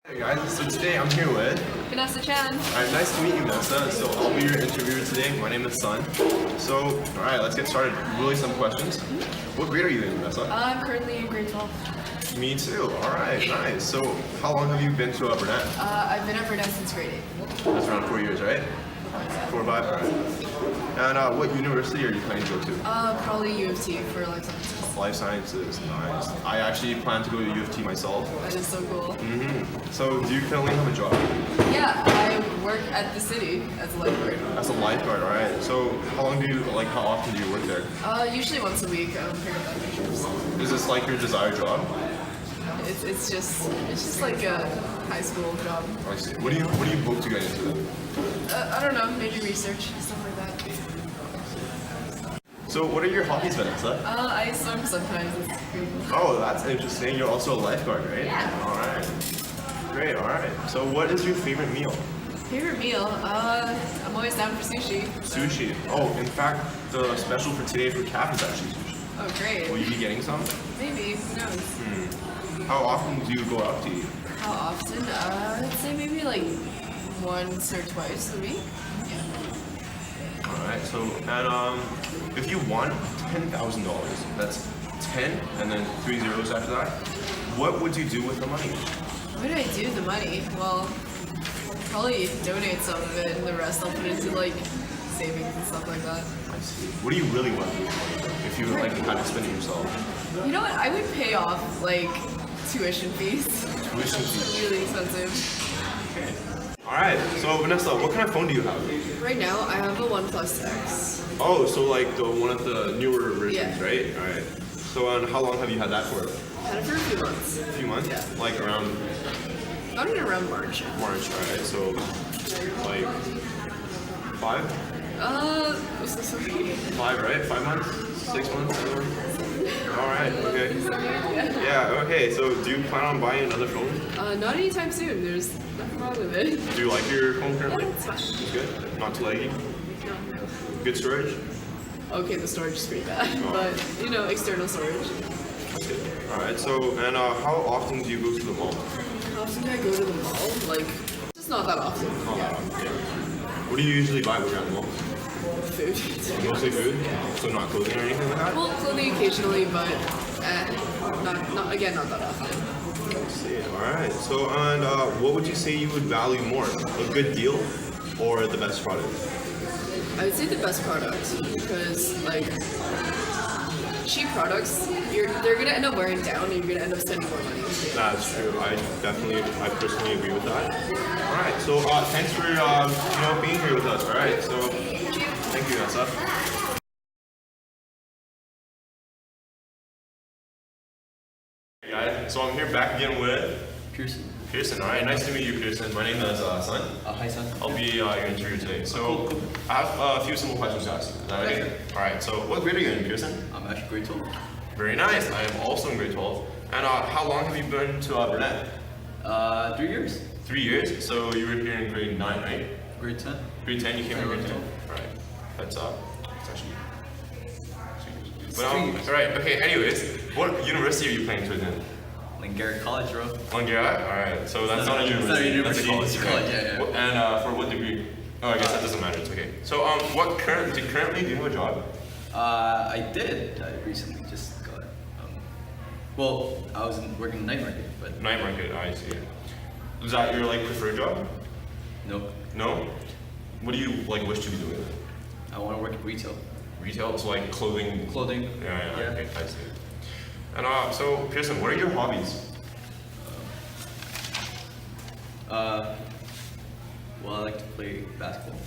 Hey guys, so today I'm here with Vanessa Chan. Alright, nice to meet you, Vanessa. So I'll be your interviewer today. My name is Sun. So, alright, let's get started. Really some questions. What grade are you in, Vanessa? I'm currently in grade 12. Me too. Alright, nice. So, how long have you been to Burnett? I've been at Burnett since grade 8. That's around 4 years, right? 4 or 5? Alright. And what university are you planning to go to? Probably U of T for life sciences. Life Sciences. Nice. I actually plan to go to U of T myself. That is so cool. So, do you currently have a job? Yeah, I work at the city as a lifeguard. As a lifeguard, alright. So, how often do you work there? Usually once a week, pick up that pictures. Is this like your desired job? It's just like a high school job. I see. What do you hope to get into then? I don't know, maybe research, stuff like that. So what are your hobbies, Vanessa? I swim sometimes. It's cool. Oh, that's interesting. You're also a lifeguard, right? Yeah. Alright. Great, alright. So what is your favorite meal? Favorite meal? I'm always down for sushi. Sushi. Oh, in fact, the special for today for CAP is actually sushi. Oh, great. Will you be getting some? Maybe, who knows? How often do you go out to eat? How often? I'd say maybe like once or twice a week. Alright, so, and if you won $10,000, that's 10 and then 3 zeros after that, what would you do with the money? What do I do with the money? Well, probably donate some of it and the rest I'll put into like savings and stuff like that. I see. What do you really want to do with the money if you had to spend it yourself? You know what? I would pay off like tuition fees. Tuition fees. Really expensive. Okay. Alright, so Vanessa, what kind of phone do you have? Right now I have a OnePlus X. Oh, so like the one of the newer versions, Yeah. right? Alright. So how long have you had that for? Had it for a few months. A few months? Yeah. Like around Got it around March. March, alright. So like 5? What's this one? 5, right? 5 months? 6 months? 7 months? Alright, okay. Yeah, okay. So do you plan on buying another phone? Not anytime soon. There's nothing wrong with it. Do you like your phone currently? Yeah, it's fine. It's good? Not too laggy? No. Good storage? Okay, the storage is pretty bad, but you know, external storage. That's good. Alright, so and how often do you go to the mall? How often do I go to the mall? Like, just not that often. Yeah. What do you usually buy when you're at the mall? Food. Mostly food? So not clothing or anything like that? Well, clothing occasionally, but not that often. I see. Alright. So and what would you say you would value more? A good deal or the best product? I would say the best product because like cheap products, they're gonna end up wearing down, and you're gonna end up spending more money. That's true. I personally agree with that. Alright. So thanks for being here with us. Alright. So thank you, Vanessa. Hey guys, so I'm here back again with Pearson. Alright, nice to meet you, Pearson. My name is Sun. Hi, son. I'll be your interviewer today. So I have a few simple questions to ask you. Is that okay? Alright, so what grade are you in, Pearson? I'm actually grade 12. Very nice. I am also in grade 12. And how long have you been to Burnett? 3 years. 3 years. So you were here in grade 9, right? Grade 10. Grade 10, you came in grade 10? Alright. That's it's actually 2 years. But, alright, okay, anyways, what university are you planning to attend? Like Garrett College, bro. Langara? Alright, so that's not a university. It's not a university. That's College, yeah. And for what degree? Oh, I guess that doesn't matter, it's okay. So, currently do you have a job? I did. I recently just got it. Well, I was working night market, but Night market, I see. Is that your preferred job? no. No? What do you wish to be doing? I want to work in retail. Retail, so clothing. Clothing. Yeah. Yeah. Okay, I see. And so Pearson, what are your hobbies? Well, I like to play basketball.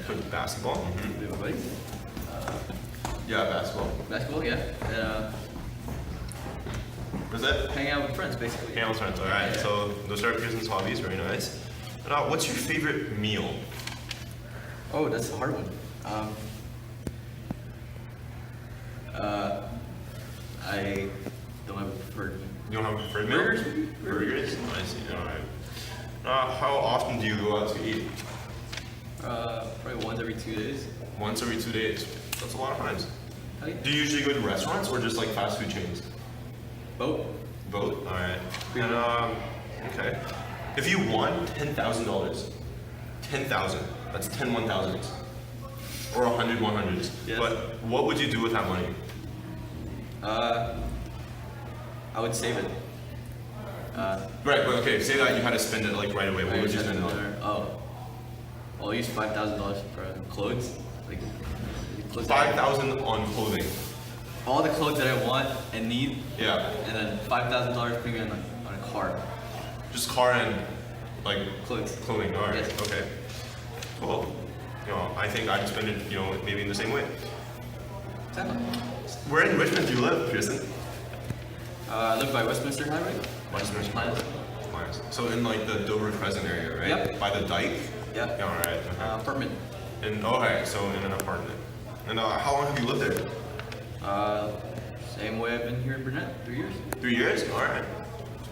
Play basketball. With everybody. Yeah, basketball. Basketball, yeah. And Was that? hang out with friends, basically. Hang out with friends. All right. Yeah. So those are Pearson's hobbies. Very nice. And what's your favorite meal? Oh, that's a hard one. I don't have a preferred. You don't have a preferred meal? Burgers. Burgers. I see. All right. How often do you go out to eat? Probably once every 2 days. Once every 2 days. That's a lot of times. Okay. Do you usually go to restaurants or just fast food chains? Both. Both. All right. And okay. If you won $10,000, 10,000. That's 10 1,000s, or 100 100s. Yes. But what would you do with that money? I would save it. Right. But okay. Say that you had to spend it like right away. What would you spend it on? Oh, I'll use $5,000 for clothes. Like clothes. 5,000 on clothing. All the clothes that I want and need, Yeah. and then $5,000 putting on a car. Just car and like Clothes. clothing. All right. Yes. Okay. Well, I think I'd spend it, maybe in the same way. Exactly. Where in Richmond do you live, Pearson? I live by Westminster Highway. Westminster. Plaza. Nice. So in like the Dover Crescent area, right? Yep. By the dike. Yeah. Yeah. All right. Okay. Apartment. Okay. So in an apartment. And how long have you lived there? Same way I've been here in Burnett, 3 years. 3 years? All right.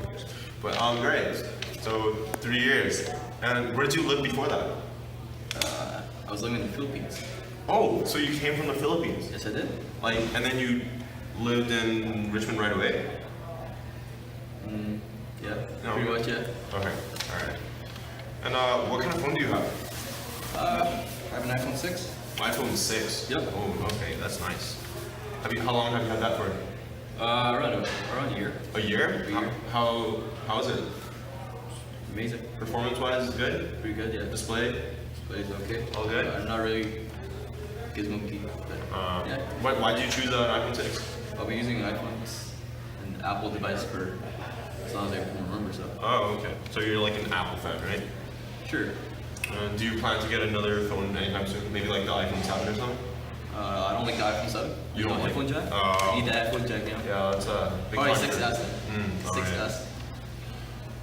2 years. But great. So 3 years. And where did you live before that? I was living in the Philippines. Oh, so you came from the Philippines. Yes, I did. Like, and then you lived in Richmond right away? Yeah, No. pretty much, yeah. Okay. All right. And what kind of phone do you have? I have an iPhone 6. iPhone 6. Yep. Oh, okay. That's nice. How long have you had that for? Around a year. A year? A year. How is it? Amazing. Performance-wise, is it good? Pretty good, yeah. Display? Display's okay. All good? I'm not really gizmo geek, but yeah. Why did you choose an iPhone 6? I'll be using iPhones and Apple device for as long as I can remember, so. Oh, okay. So you're like an Apple fan, right? Sure. Do you plan to get another phone anytime soon? Maybe like the iPhone 7 or something? I don't like the iPhone 7. You don't like iPhone it? jack? Oh. I need the iPhone jack now. Yeah, that's a big Alright, controversy. 6S. alright. 6S.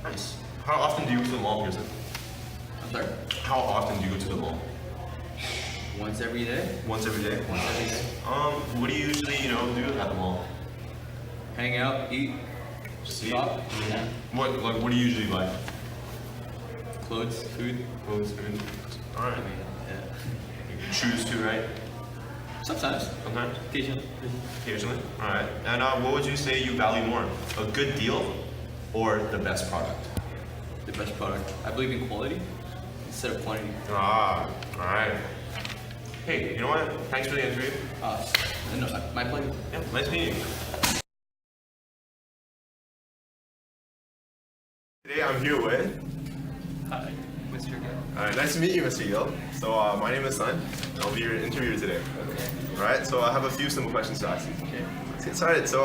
Nice. How often do you go to the mall, Pearson? I'm sorry. How often do you go to the mall? Once every day. Once every day? Once every day. What do you usually, do at the mall? Hang out, eat, Just eat? shop. Yeah. What do you usually buy? Clothes, food. Clothes, food. Alright. Yeah. Shoes too, right? Sometimes. Sometimes? Occasionally. Occasionally? Alright. And what would you say you value more? A good deal or the best product? The best product. I believe in quality instead of quantity. Alright. Hey, you know what? Thanks for the interview. No, my pleasure. Yeah, nice meeting you. Today I'm here with. Hi, Mr. Gill. Alright, nice to meet you, Mr. Gill. So my name is Sun. And I'll be your interviewer today. Alright, so I have a few simple questions to ask you. Okay. Let's get started. So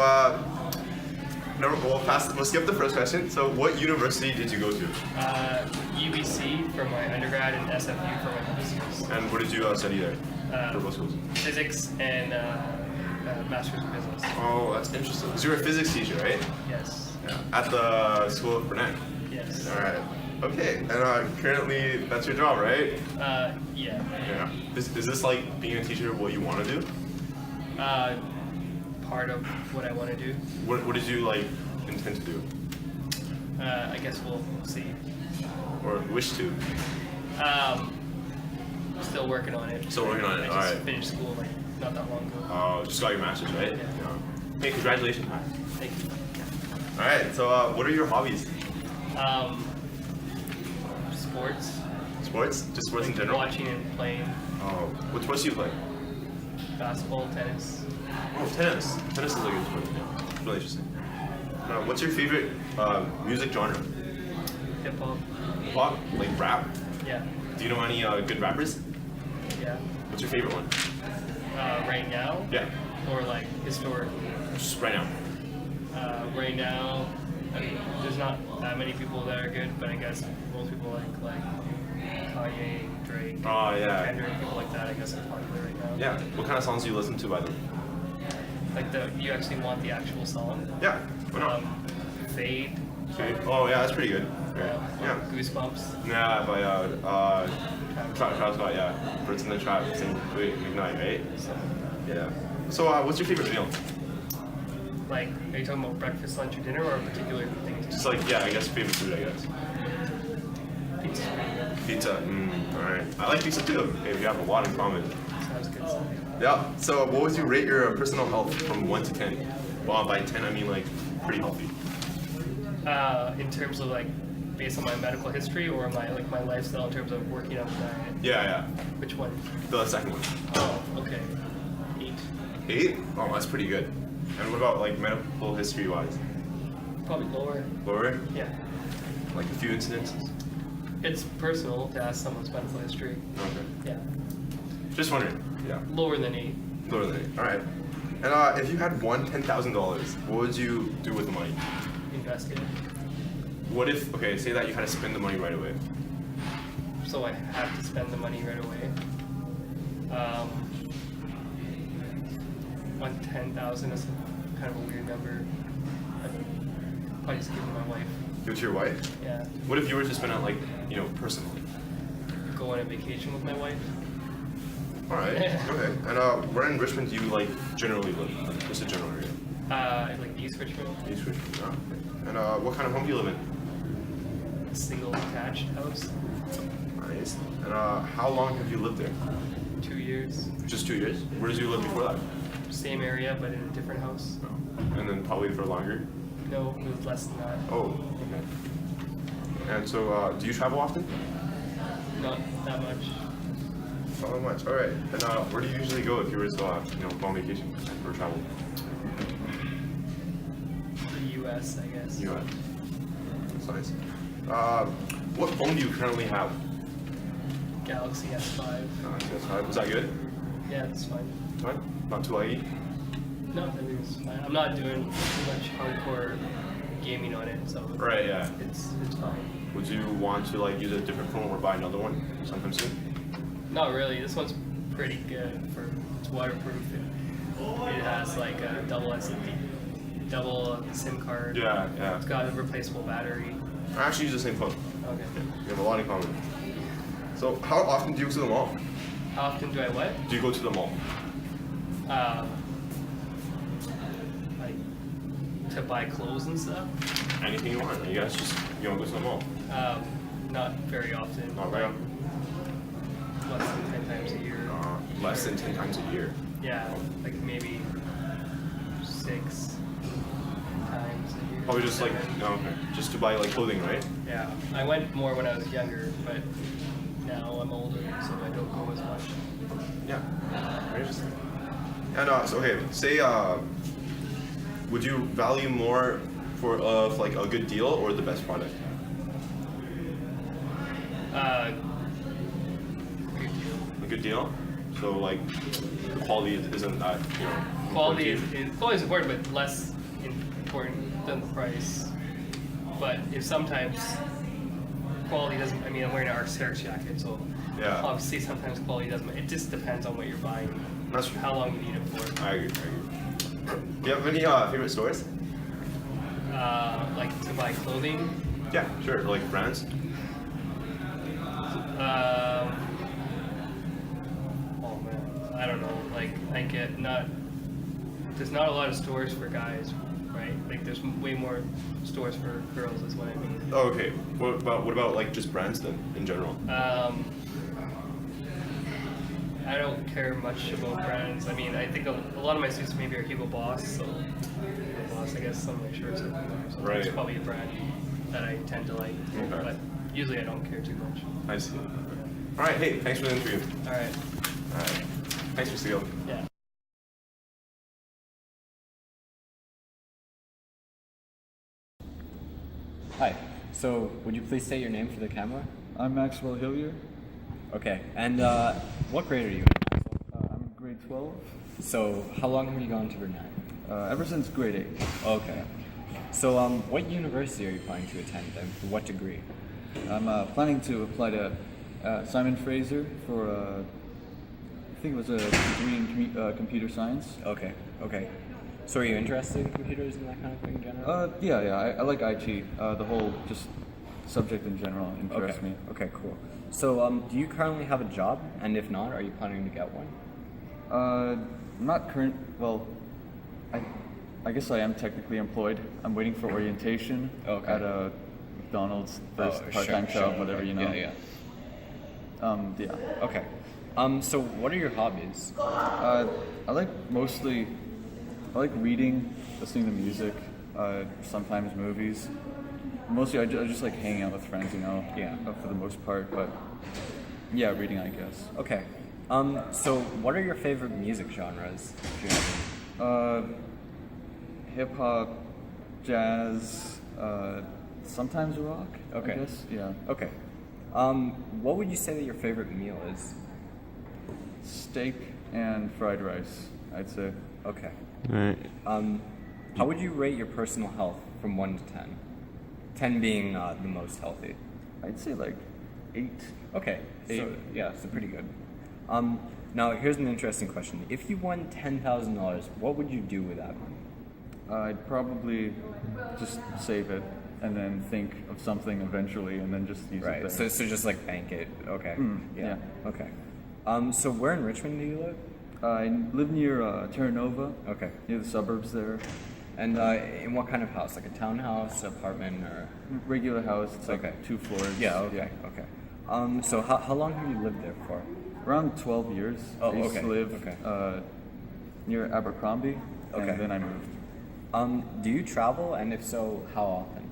we'll skip the first question. So what university did you go to? UBC for my undergrad and SFU for my master's. And what did you study there? For both schools? Physics and master's of business. Oh, that's interesting. So you're a physics teacher, right? Yes. Yeah. At the School of Burnett. Yes. Alright. Okay. And currently that's your job, right? Yeah. Yeah. Is this like being a teacher what you want to do? Part of what I want to do. What did you like intend to do? I guess we'll see. Or wish to? Still working on it. Still working on it, I just alright. finished school like not that long ago. Just got your master's, right? Yeah. Hey, congratulations. Thank you. Alright, so what are your hobbies? Sports. Sports? Just sports in general? Watching and playing Oh, what sports do you play? basketball, tennis. Oh, tennis. Tennis is a good sport. Yeah. It's really interesting. What's your favorite music genre? Hip hop. Pop? Like rap? Yeah. Do you know any good rappers? Yeah. What's your favorite one? Right now. Yeah. Or like historic. Just right now. Right now, I mean, there's not that many people that are good, but I guess most people like Kanye, Drake, Oh, yeah. Kendrick, people like that. I guess are popular right now. Yeah. What kind of songs do you listen to by them? Like you actually want the actual song. Yeah. Why not? Fade. Okay. Oh, yeah, that's pretty good. Right. Yeah. Goosebumps. Yeah, by Travis Scott, yeah. Birds in the Trap, sing Ignite, right? So, Yeah. So, what's your favorite meal? like, are you talking about breakfast, lunch, or dinner, or a particular thing? Just like, yeah, I guess favorite food, I guess. Pizza. Pizza. Alright. I like pizza too. Hey, we have a lot in common. Sounds good. Yeah. So, what would you rate your personal health from 1 to 10? Well, by 10, I mean like pretty healthy. In terms of like based on my medical history or my lifestyle in terms of working out diet? Yeah. Which one? The second one. Oh, okay. 8. 8? Oh, that's pretty good. And what about like medical history wise? Probably lower. Lower? Yeah. Like a few incidences? It's personal to ask someone's medical history. Okay. Yeah. Just wondering. Yeah. Lower than 8. Lower than 8. Alright. And if you had won $10,000, what would you do with the money? Invest in it. What if, okay, say that you had to spend the money right away. So I have to spend the money right away. On 10,000 is kind of a weird number. I'd probably just give it to my wife. Give it to your wife? Yeah. What if you were to spend it like, personally? Go on a vacation with my wife. Alright, okay. And where in Richmond do you like generally live? Like, just a general area? Like East Richmond. East Richmond. Oh, okay. And what kind of home do you live in? A single attached house. Nice. And how long have you lived there? 2 years. Just 2 years? Where did you live before that? Same area, but in a different house. Oh. And then probably for longer? No, it was less than that. Oh, okay. And so, do you travel often? Not that much. Not that much. All right. And where do you usually go if you were to, go on vacation or travel? The U.S., I guess. U.S. That's nice. What phone do you currently have? Galaxy S5. PS5. Is that good? Yeah, it's fine. Fine. Not too laggy. No, everything's fine. I'm not doing too much hardcore gaming on it, so Right. Yeah. it's fine. Would you want to like use a different phone or buy another one sometime soon? Not really. This one's pretty good for it's waterproof. It has like a double SIM card. Yeah. It's got a replaceable battery. I actually use the same phone. Okay. We have a lot in common. So, how often do you go to the mall? How often do I what? Do you go to the mall? Like to buy clothes and stuff. Anything you want. You guys just go to the mall. Not very often. Not very often. Less than 10 times a year. Less than 10 times a year. Yeah, like maybe 6 times a year. Probably just like 7. just to buy like clothing, right? Yeah, I went more when I was younger, but now I'm older, so I don't go as much. Yeah. Very interesting. And so okay, say would you value more for like a good deal or the best product? Good deal. A good deal. So like the quality isn't that Quality important. quality is important, but less important than the price. But if sometimes quality doesn't, I mean, I'm wearing an Arc'teryx jacket, so Yeah. obviously sometimes quality doesn't. It just depends on what you're buying, That's true. how long you need it for. I agree. Do you have any favorite stores? Like to buy clothing. Yeah, sure. Like brands. Oh man, I don't know. Like I get not. There's not a lot of stores for guys, right? Like there's way more stores for girls, is what I mean. Oh, okay. What about like just brands then in general? I don't care much about brands. I mean, I think a lot of my suits maybe are Hugo Boss, so Hugo Boss. I guess some of my shirts are Hugo Boss. So Right. It's probably a brand that I tend to like, Okay. but usually I don't care too much. I see. All right. Hey, thanks for the interview. All right. All right. Thanks for Steele. Yeah. Hi. So, would you please say your name for the camera? I'm Maxwell Hillier. Okay. And what grade are you in? I'm in grade 12. So, how long have you gone to Brunei? Ever since grade 8. Okay. So, what university are you planning to attend, and for what degree? I'm planning to apply to Simon Fraser for, I think it was a degree in computer science. Okay. Okay. So, are you interested in computers and that kind of thing in general? Yeah, I like IT. The whole just subject in general interests Okay. me. Okay. Cool. So, do you currently have a job? And if not, are you planning to get one? Not current. Well, I guess I am technically employed. I'm waiting for orientation Okay. at a McDonald's first part-time job, whatever you know. Yeah. Yeah. Okay. So, what are your hobbies? I like reading, listening to music, sometimes movies. mostly I just like hanging out with friends, you know. Yeah. For the most part, but yeah, reading, I guess. Okay. So what are your favorite music genres? If you have Hip hop, jazz, sometimes rock. Okay. I guess. Yeah. any? Okay. What would you say that your favorite meal is? Steak and fried rice, I'd say. Okay. Right. How would you rate your personal health from 1 to 10? 10 being the most healthy. I'd say like 8. Okay. Eight. So yeah, so pretty good. Now here's an interesting question. If you won $10,000, what would you do with that money? I'd probably just save it and then think of something eventually and then just use it Right. there. So just like bank it. Okay. yeah. Okay. So where in Richmond do you live? I live near Terra Nova, Okay. near the suburbs there. And in what kind of house? Like a townhouse, apartment, or? Regular house, it's like Okay. 2 floors. Yeah. Okay. Okay. So how long have you lived there for? Around 12 years. Oh, I used okay, to live okay. Near Abercrombie, Okay. and then I moved. Do you travel, and if so, how often?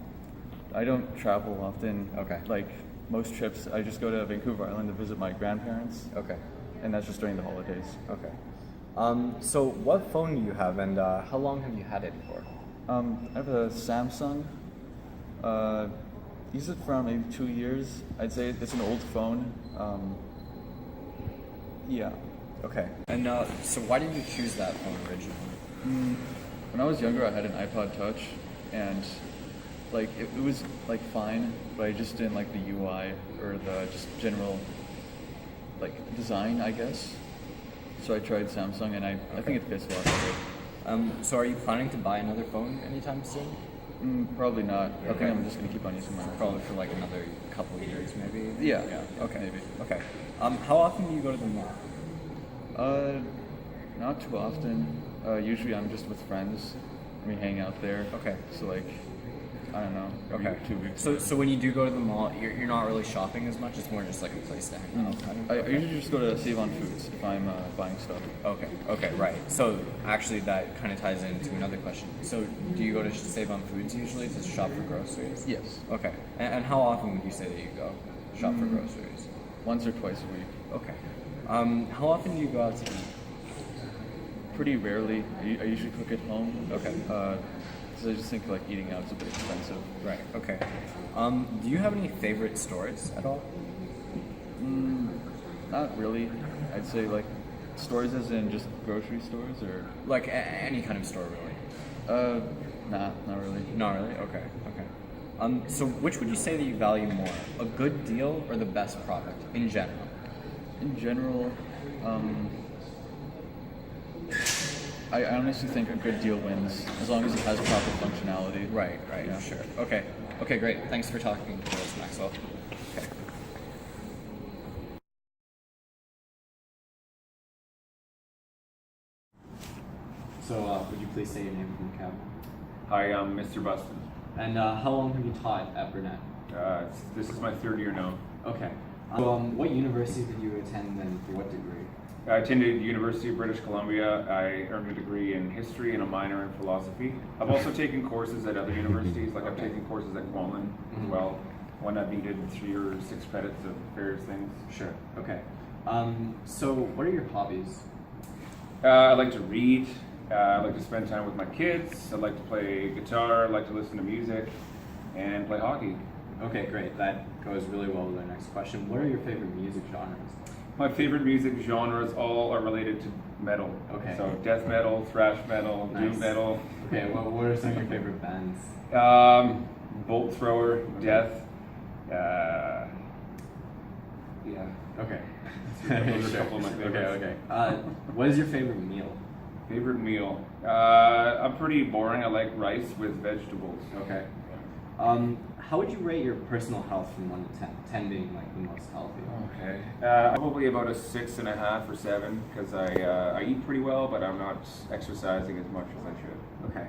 I don't travel often. Okay. Like most trips, I just go to Vancouver Island to visit my grandparents, Okay. and that's just during the holidays. Okay. So what phone do you have, and how long have you had it for? I have a Samsung. Used it for maybe 2 years. I'd say it's an old phone. Yeah. Okay. And so why did you choose that phone originally? When I was younger, I had an iPod Touch, and like it was like fine, but I just didn't like the UI or the just general like design, I guess. So I tried Samsung, and I think it fits a lot better. So are you planning to buy another phone anytime soon? Probably not. I Okay. think I'm just gonna keep on using my phone. Probably for like another couple of years, maybe. Yeah. Okay. Maybe. Okay. How often do you go to the mall? Not too often. Usually I'm just with friends. We hang out there. Okay. So like, I don't know. Every Okay. 2 weeks. So when you do go to the mall, you're not really shopping as much. It's more just like a place to hang out. Kind of? I usually just go to Save on Foods if I'm buying stuff. Okay. Okay. Right. So actually, that kind of ties into another question. So do you go to Save on Foods usually to shop for groceries? Yes. Okay. And how often would you say that you go shop for groceries? Once or twice a week. Okay. How often do you go out to eat? Pretty rarely. I usually cook at home. Okay. So I just think like eating out is a bit expensive. Right. Okay. Do you have any favorite stores at all? Not really. I'd say like stores as in just grocery stores or Like any kind of store, really? nah, not really. Not really. Okay. Okay. So which would you say that you value more, a good deal or the best product in general? In general, I honestly think a good deal wins as long as it has proper functionality. Right. Right. Yeah. Sure. Okay. Okay. Great. Thanks for talking to us, Maxwell. Okay. So, would you please say your name from the camera? Hi, I'm Mr. Buston. And how long have you taught at Burnett? This is my third year now. Okay. So, what university did you attend and for what degree? I attended University of British Columbia. I earned a degree in history and a minor in philosophy. I've also taken courses at other universities, like I've taken courses at Kwantlen as well, when I've needed 3 or 6 credits of various things. Sure. Okay. So, what are your hobbies? I like to read. I like to spend time with my kids. I like to play guitar. I like to listen to music and play hockey. Okay, great. That goes really well with our next question. What are your favorite music genres? My favorite music genres all are related to metal. Okay. So death metal, thrash metal, Nice. doom metal. Okay, what are some of your favorite bands? Bolt Thrower, Death. Yeah. Okay. Those are a couple of my favorites. Okay. What is your favorite meal? Favorite meal? I'm pretty boring. I like rice with vegetables. Okay. How would you rate your personal health from 1 to 10? 10 being like the most healthy. Okay. Probably about a 6.5 or 7 because I eat pretty well, but I'm not exercising as much as I should. Okay.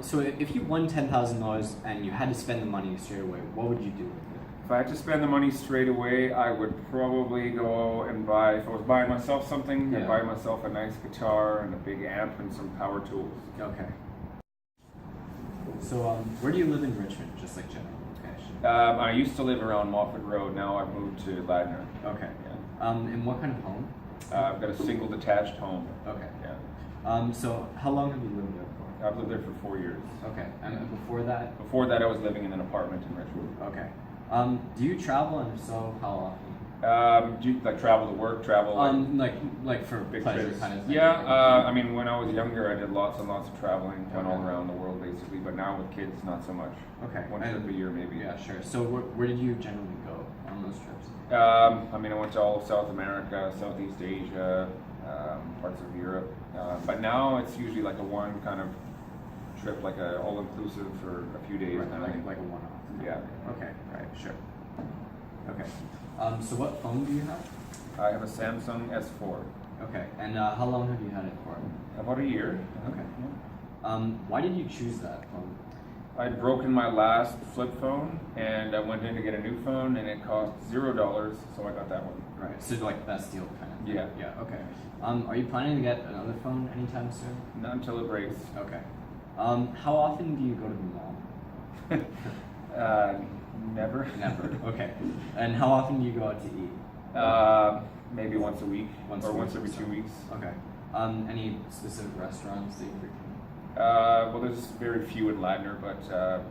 So if you won $10,000 and you had to spend the money straight away, what would you do with it? If I had to spend the money straight away, I would probably go and buy, if I was buying myself something, I'd Yeah. buy myself a nice guitar and a big amp and some power tools. Okay. So where do you live in Richmond? Just like general. Okay. I used to live around Moffat Road. Now I've moved to Ladner. Okay. Yeah. And what kind of home? I've got a single detached home. Okay. Yeah. So how long have you lived there for? I've lived there for 4 years. Okay. And before that? Before that, I was living in an apartment in Richwood. Okay. Do you travel, and if so, how often? Do you like travel to work? Travel Like for big pleasure trips? kind of thing. Yeah. I mean, when I was younger, I did lots and lots of traveling. Went all around the world basically. But now with kids, not so much. Okay. One trip a year maybe. Yeah, sure. So where did you generally go on those trips? I mean, I went to all of South America, Southeast Asia, parts of Europe. But now it's usually like a one kind of trip, like a all-inclusive for a few days. Right, Kind of thing. like a one-off. Yeah. Okay. Right. Sure. Okay. So what phone do you have? I have a Samsung S4. Okay. And how long have you had it for? About a year. Okay. Yeah. Why did you choose that phone? I'd broken my last flip phone, and I went in to get a new phone, and it cost $0, so I got that one. Right. So like best deal kind of thing. Yeah. Yeah. Okay. Are you planning to get another phone anytime soon? Not until it breaks. Okay. How often do you go to the mall? Never. Never. Okay. And how often do you go out to eat? Maybe once a week, Once or a once week every or so. 2 weeks. Okay. Any specific restaurants that you frequent? Well, there's very few in Ladner, but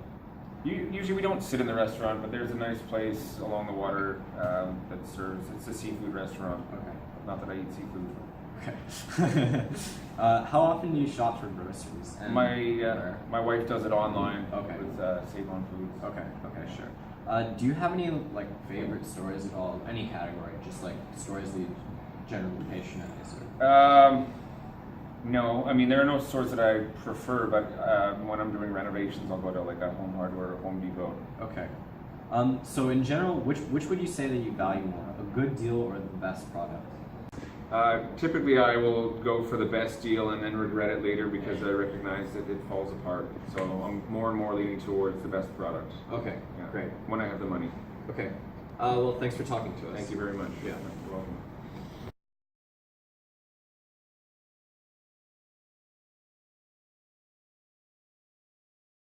usually we don't sit in the restaurant, but there's a nice place along the water that serves, it's a seafood restaurant. Okay. Not that I eat seafood. Okay. How often do you shop for groceries? And where? My wife does it online Okay. with Save on Foods. Okay. Okay. Sure. Do you have any like favorite stores at all? Any category? Just like stores that you generally patient at, sir? No, I mean there are no stores that I prefer, but when I'm doing renovations, I'll go to like a Home Hardware or Home Depot. Okay. So in general, which would you say that you value more, a good deal or the best product? Typically, I will go for the best deal and then regret it later because I recognize that it falls apart. So I'm more and more leaning towards the best product. Okay. Yeah. Great. When I have the money. Okay. Well, thanks for talking to us. Thank you very much. Yeah. You're welcome.